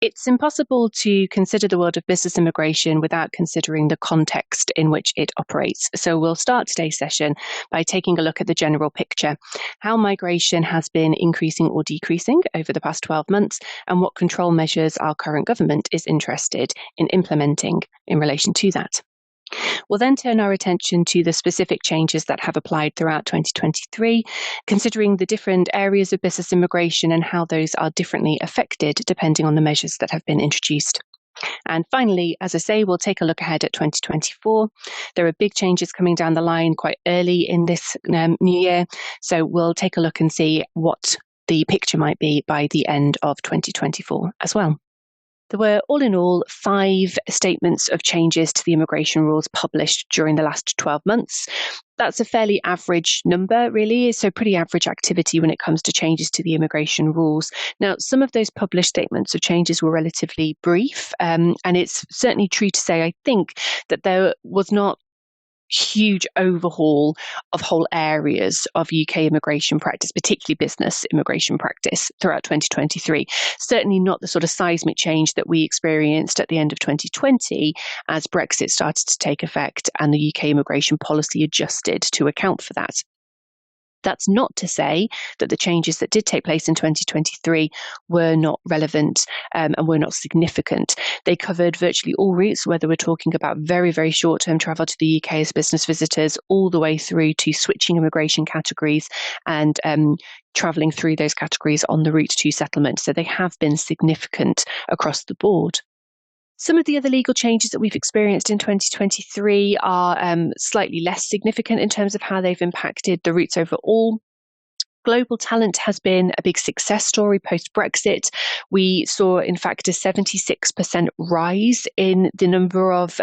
It's impossible to consider the world of business immigration without considering the context in which it operates. So we'll start today's session by taking a look at the general picture, how migration has been increasing or decreasing over the past 12 months, and what control measures our current government is interested in implementing in relation to that. We'll then turn our attention to the specific changes that have applied throughout 2023, considering the different areas of business immigration and how those are differently affected depending on the measures that have been introduced. And finally, as I say, we'll take a look ahead at 2024. There are big changes coming down the line quite early in this new year, so we'll take a look and see what the picture might be by the end of 2024 as well. There were, all in all, 5 statements of changes to the immigration rules published during the last 12 months. That's a fairly average number, really, so pretty average activity when it comes to changes to the immigration rules. Now, some of those published statements of changes were relatively brief, and it's certainly true to say, I think, that there was not huge overhaul of whole areas of UK immigration practice, particularly business immigration practice throughout 2023. Certainly not the sort of seismic change that we experienced at the end of 2020 as Brexit started to take effect and the UK immigration policy adjusted to account for that. That's not to say that the changes that did take place in 2023 were not relevant and were not significant. They covered virtually all routes, whether we're talking about very, very short-term travel to the UK as business visitors, all the way through to switching immigration categories and travelling through those categories on the route to settlement. So they have been significant across the board. Some of the other legal changes that we've experienced in 2023 are slightly less significant in terms of how they've impacted the routes overall. Global talent has been a big success story post-Brexit. We saw, in fact, a 76% rise in the number of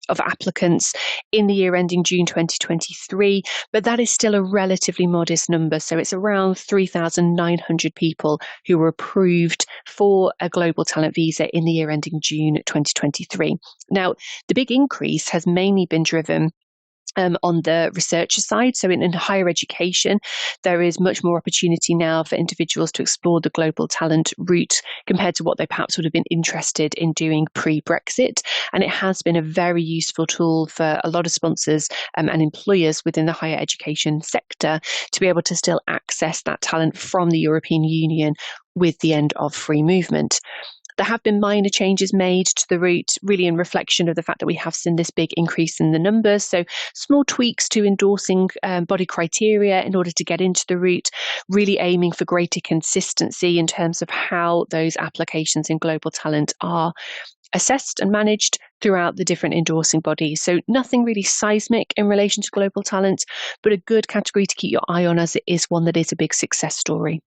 applicants in the year ending June 2023, but that is still a relatively modest number. So it's around 3,900 people who were approved for a global talent visa in the year ending June 2023. Now, the big increase has mainly been driven on the researcher side. So in higher education, there is much more opportunity now for individuals to explore the global talent route compared to what they perhaps would have been interested in doing pre-Brexit. And it has been a very useful tool for a lot of sponsors and employers within the higher education sector to be able to still access that talent from the European Union with the end of free movement. There have been minor changes made to the route, really in reflection of the fact that we have seen this big increase in the numbers. So small tweaks to endorsing body criteria in order to get into the route, really aiming for greater consistency in terms of how those applications in global talent are assessed and managed throughout the different endorsing bodies. So nothing really seismic in relation to global talent, but a good category to keep your eye on as it is one that is a big success story.